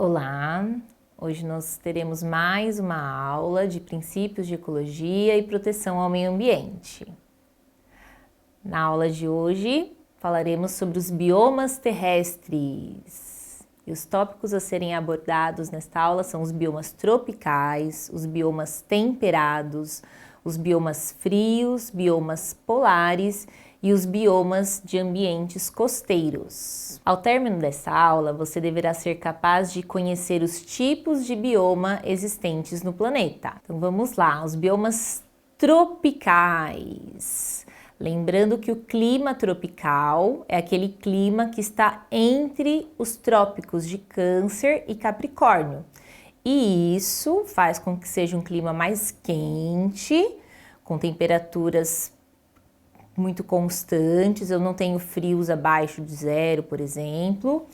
Olá! Hoje nós teremos mais uma aula de princípios de ecologia e proteção ao meio ambiente. Na aula de hoje falaremos sobre os biomas terrestres. E os tópicos a serem abordados nesta aula são os biomas tropicais, os biomas temperados, os biomas frios, biomas polares e os biomas de ambientes costeiros. Ao término dessa aula, você deverá ser capaz de conhecer os tipos de bioma existentes no planeta. Então vamos lá, os biomas tropicais. Lembrando que o clima tropical é aquele clima que está entre os trópicos de Câncer e Capricórnio. E isso faz com que seja um clima mais quente, com temperaturas muito constantes, eu não tenho frios abaixo de zero, por exemplo,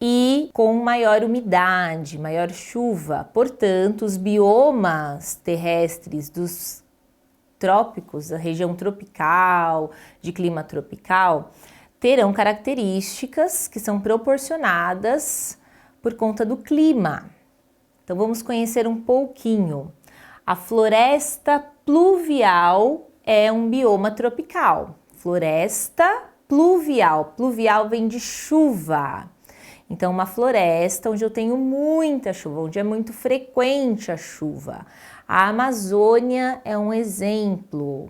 e com maior umidade, maior chuva. Portanto, os biomas terrestres dos trópicos, da região tropical, de clima tropical, terão características que são proporcionadas por conta do clima. Então vamos conhecer um pouquinho. A floresta pluvial é um bioma tropical. Floresta pluvial. Pluvial vem de chuva. Então, uma floresta onde eu tenho muita chuva, onde é muito frequente a chuva. A Amazônia é um exemplo.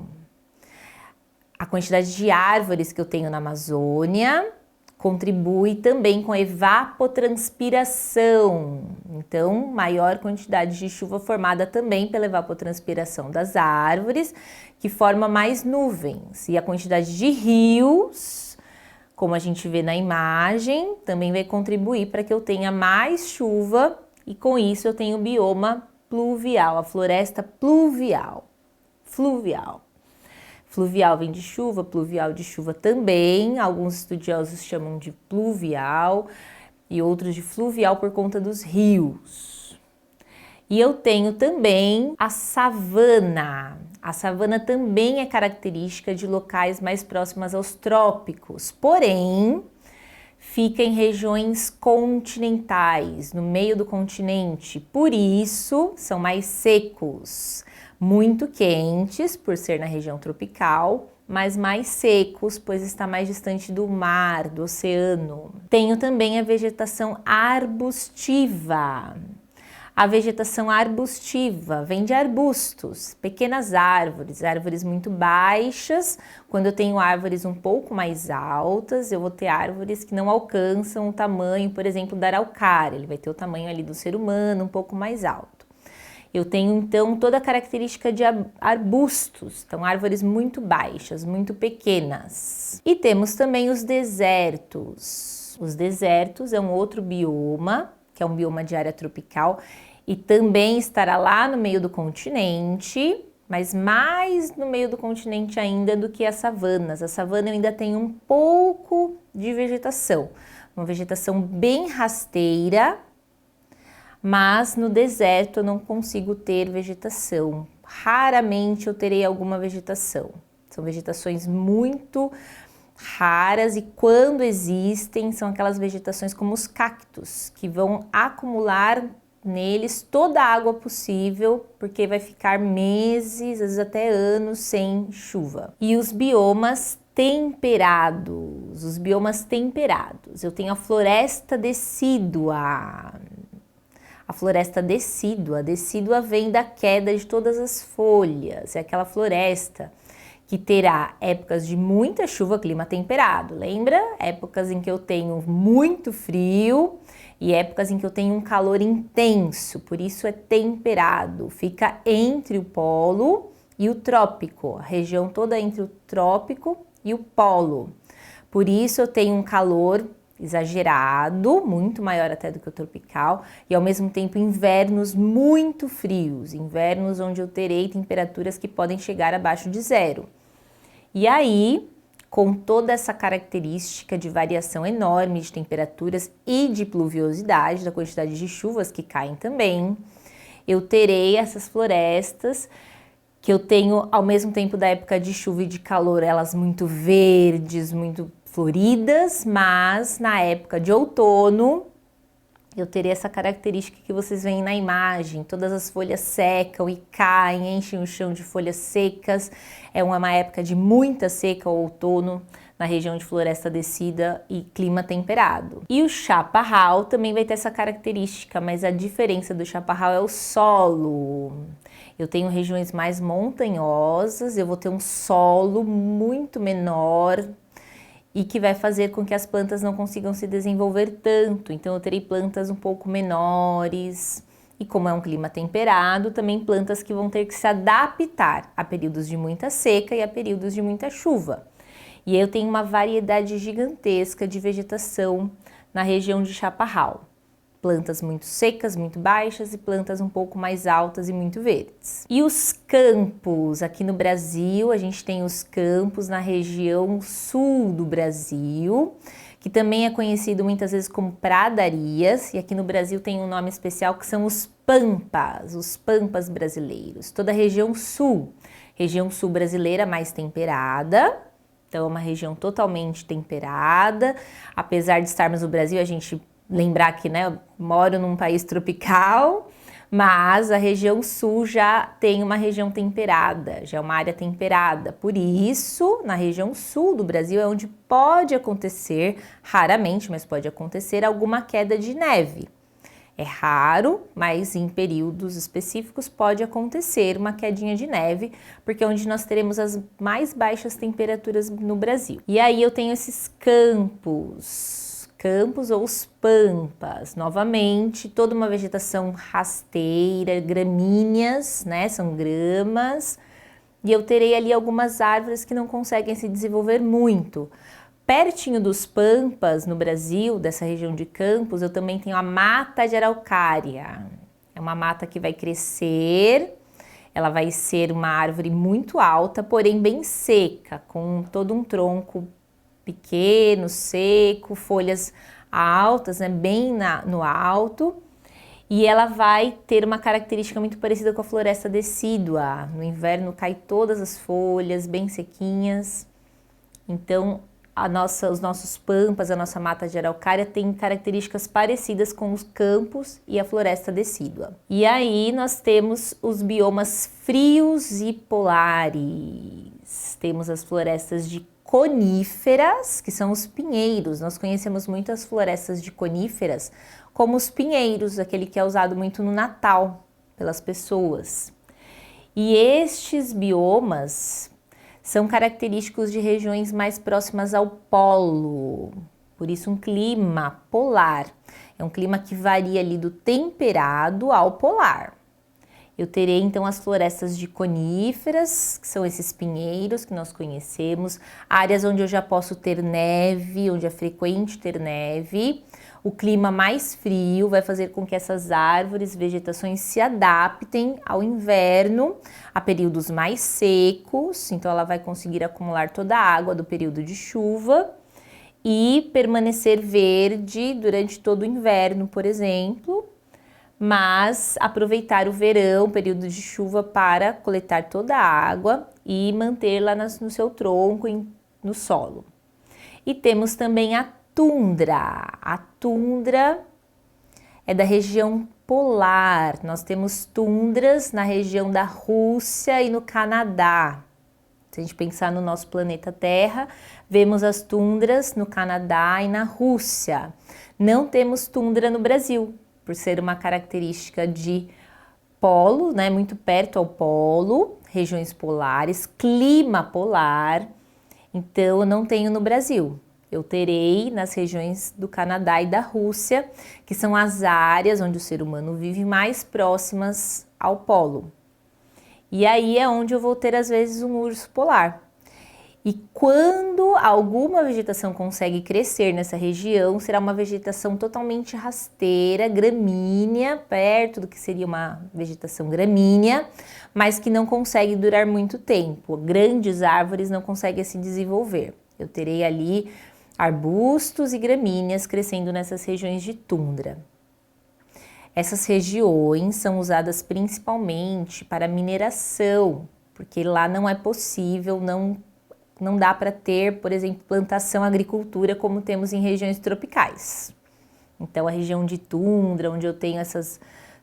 A quantidade de árvores que eu tenho na Amazônia contribui também com a evapotranspiração. Então, maior quantidade de chuva formada também pela evapotranspiração das árvores, que forma mais nuvens. E a quantidade de rios, como a gente vê na imagem, também vai contribuir para que eu tenha mais chuva e com isso eu tenho o bioma pluvial, a floresta pluvial. Fluvial. Fluvial vem de chuva, pluvial de chuva também. Alguns estudiosos chamam de pluvial e outros de fluvial por conta dos rios. E eu tenho também a savana. A savana também é característica de locais mais próximos aos trópicos, porém fica em regiões continentais, no meio do continente, por isso são mais secos. Muito quentes, por ser na região tropical, mas mais secos, pois está mais distante do mar, do oceano. Tenho também a vegetação arbustiva. A vegetação arbustiva vem de arbustos, pequenas árvores, árvores muito baixas. Quando eu tenho árvores um pouco mais altas, eu vou ter árvores que não alcançam o tamanho, por exemplo, da araucária. Ele vai ter o tamanho ali do ser humano, um pouco mais alto. Eu tenho, então, toda a característica de arbustos, então árvores muito baixas, muito pequenas. E temos também os desertos. Os desertos é um outro bioma, que é um bioma de área tropical, e também estará lá no meio do continente, mas mais no meio do continente ainda do que as savanas. A savana ainda tem um pouco de vegetação, uma vegetação bem rasteira, mas no deserto eu não consigo ter vegetação. Raramente eu terei alguma vegetação. São vegetações muito raras e quando existem são aquelas vegetações como os cactos, que vão acumular neles toda a água possível, porque vai ficar meses, às vezes até anos sem chuva. E os biomas temperados, eu tenho a floresta decídua. A floresta decídua vem da queda de todas as folhas, é aquela floresta que terá épocas de muita chuva, clima temperado, lembra? Épocas em que eu tenho muito frio e épocas em que eu tenho um calor intenso, por isso é temperado, fica entre o polo e o trópico, a região toda entre o trópico e o polo. Por isso eu tenho um calor exagerado, muito maior até do que o tropical, e ao mesmo tempo invernos muito frios, invernos onde eu terei temperaturas que podem chegar abaixo de zero. E aí, com toda essa característica de variação enorme de temperaturas e de pluviosidade, da quantidade de chuvas que caem também, eu terei essas florestas que eu tenho ao mesmo tempo da época de chuva e de calor, elas muito verdes, muito floridas, mas na época de outono eu terei essa característica que vocês veem na imagem, todas as folhas secam e caem, enchem o chão de folhas secas. É uma época de muita seca, o outono, na região de floresta descida e clima temperado. E o chaparral também vai ter essa característica, mas a diferença do chaparral é o solo. Eu tenho regiões mais montanhosas, eu vou ter um solo muito menor, e que vai fazer com que as plantas não consigam se desenvolver tanto. Então eu terei plantas um pouco menores e, como é um clima temperado, também plantas que vão ter que se adaptar a períodos de muita seca e a períodos de muita chuva. E eu tenho uma variedade gigantesca de vegetação na região de chaparral. Plantas muito secas, muito baixas e plantas um pouco mais altas e muito verdes. E os campos, aqui no Brasil, a gente tem os campos na região sul do Brasil, que também é conhecido muitas vezes como pradarias, e aqui no Brasil tem um nome especial que são os pampas brasileiros. Toda a região sul brasileira mais temperada. Então é uma região totalmente temperada, apesar de estarmos no Brasil, a gente lembrar que, né, eu moro num país tropical, mas a região sul já tem uma região temperada, já é uma área temperada. Por isso, na região sul do Brasil é onde pode acontecer, raramente, mas pode acontecer, alguma queda de neve. É raro, mas em períodos específicos pode acontecer uma quedinha de neve, porque é onde nós teremos as mais baixas temperaturas no Brasil. E aí eu tenho esses campos ou os pampas, novamente, toda uma vegetação rasteira, gramíneas, né, são gramas, e eu terei ali algumas árvores que não conseguem se desenvolver muito. Pertinho dos pampas, no Brasil, dessa região de campos, eu também tenho a mata de araucária. É uma mata que vai crescer, ela vai ser uma árvore muito alta, porém bem seca, com todo um tronco pequeno, seco, folhas altas, né, bem no alto. E ela vai ter uma característica muito parecida com a floresta decídua. No inverno cai todas as folhas, bem sequinhas. Então, os nossos pampas, a nossa mata de araucária tem características parecidas com os campos e a floresta decídua. E aí nós temos os biomas frios e polares. Temos as florestas de coníferas, que são os pinheiros. Nós conhecemos muitas florestas de coníferas como os pinheiros, aquele que é usado muito no Natal pelas pessoas. E estes biomas são característicos de regiões mais próximas ao polo, por isso um clima polar. É um clima que varia ali do temperado ao polar. Eu terei então as florestas de coníferas, que são esses pinheiros que nós conhecemos, áreas onde eu já posso ter neve, onde é frequente ter neve. O clima mais frio vai fazer com que essas árvores, vegetações se adaptem ao inverno, a períodos mais secos, então ela vai conseguir acumular toda a água do período de chuva e permanecer verde durante todo o inverno, por exemplo, mas aproveitar o verão, período de chuva, para coletar toda a água e mantê-la no seu tronco, no solo. E temos também a tundra. A tundra é da região polar. Nós temos tundras na região da Rússia e no Canadá. Se a gente pensar no nosso planeta Terra, vemos as tundras no Canadá e na Rússia. Não temos tundra no Brasil, por ser uma característica de polo, né, muito perto ao polo, regiões polares, clima polar. Então, eu não tenho no Brasil. Eu terei nas regiões do Canadá e da Rússia, que são as áreas onde o ser humano vive mais próximas ao polo. E aí é onde eu vou ter, às vezes, um urso polar. E quando alguma vegetação consegue crescer nessa região, será uma vegetação totalmente rasteira, gramínea, perto do que seria uma vegetação gramínea, mas que não consegue durar muito tempo. Grandes árvores não conseguem se desenvolver. Eu terei ali arbustos e gramíneas crescendo nessas regiões de tundra. Essas regiões são usadas principalmente para mineração, porque lá não é possível, não dá para ter, por exemplo, plantação, agricultura como temos em regiões tropicais. Então, a região de tundra, onde eu tenho essas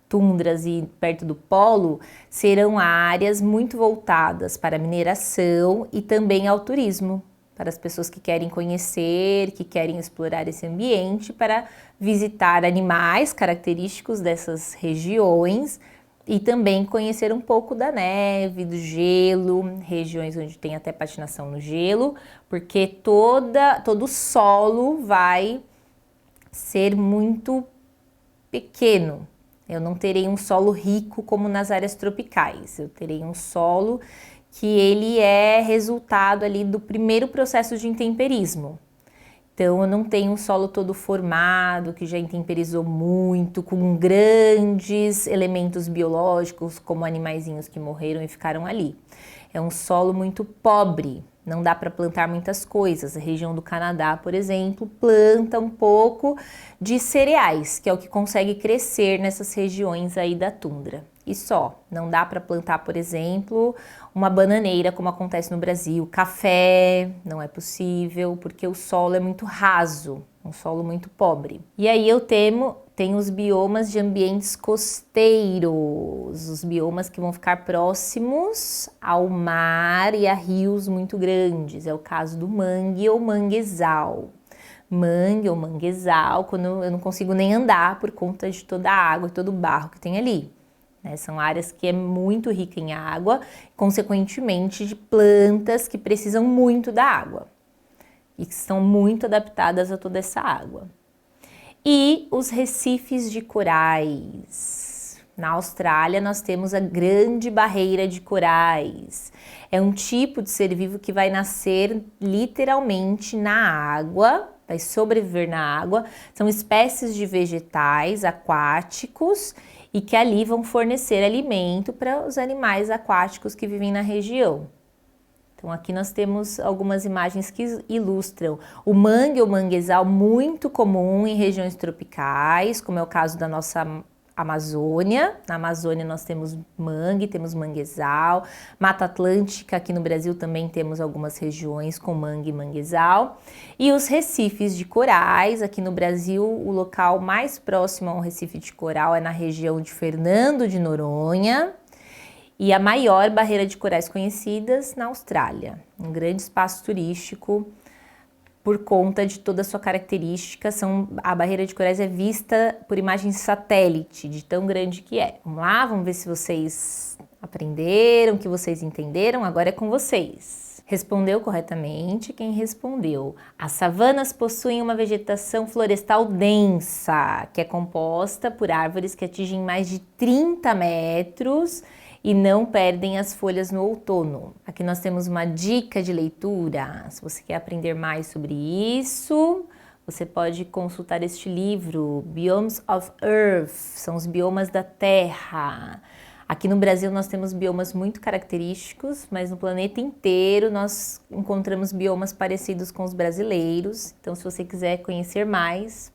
tundras e perto do polo, serão áreas muito voltadas para a mineração e também ao turismo, para as pessoas que querem conhecer, que querem explorar esse ambiente, para visitar animais característicos dessas regiões e também conhecer um pouco da neve, do gelo, regiões onde tem até patinação no gelo, porque todo o solo vai ser muito pequeno. Eu não terei um solo rico como nas áreas tropicais, eu terei um solo que ele é resultado ali do primeiro processo de intemperismo. Então, eu não tenho um solo todo formado, que já intemperizou muito, com grandes elementos biológicos, como animaizinhos que morreram e ficaram ali. É um solo muito pobre, não dá para plantar muitas coisas. A região do Canadá, por exemplo, planta um pouco de cereais, que é o que consegue crescer nessas regiões aí da tundra. E só, não dá para plantar, por exemplo, uma bananeira, como acontece no Brasil. Café, não é possível, porque o solo é muito raso, um solo muito pobre. E aí eu tenho os biomas de ambientes costeiros, os biomas que vão ficar próximos ao mar e a rios muito grandes. É o caso do mangue ou manguezal. Mangue ou manguezal, quando eu não consigo nem andar por conta de toda a água e todo o barro que tem ali. São áreas que é muito rica em água, consequentemente de plantas que precisam muito da água e que estão muito adaptadas a toda essa água. E os recifes de corais. Na Austrália nós temos a Grande Barreira de Corais. É um tipo de ser vivo que vai nascer literalmente na água, vai sobreviver na água. São espécies de vegetais aquáticos e que ali vão fornecer alimento para os animais aquáticos que vivem na região. Então aqui nós temos algumas imagens que ilustram o mangue ou manguezal, muito comum em regiões tropicais, como é o caso da nossa Amazônia. Na Amazônia nós temos mangue, temos manguezal. Mata Atlântica, aqui no Brasil também temos algumas regiões com mangue e manguezal. E os recifes de corais, aqui no Brasil o local mais próximo a um recife de coral é na região de Fernando de Noronha. E a maior barreira de corais conhecidas na Austrália, um grande espaço turístico por conta de toda a sua característica. A barreira de corais é vista por imagens satélite, de tão grande que é. Vamos lá, vamos ver se vocês aprenderam, que vocês entenderam, agora é com vocês. Respondeu corretamente quem respondeu. As savanas possuem uma vegetação florestal densa, que é composta por árvores que atingem mais de 30 metros e não perdem as folhas no outono. Aqui nós temos uma dica de leitura. Se você quer aprender mais sobre isso, você pode consultar este livro, Biomes of Earth, são os biomas da Terra. Aqui no Brasil nós temos biomas muito característicos, mas no planeta inteiro nós encontramos biomas parecidos com os brasileiros. Então, se você quiser conhecer mais,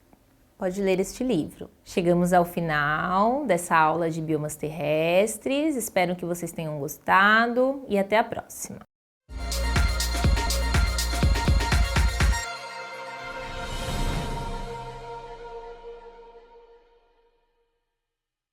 pode ler este livro. Chegamos ao final dessa aula de biomas terrestres. Espero que vocês tenham gostado e até a próxima.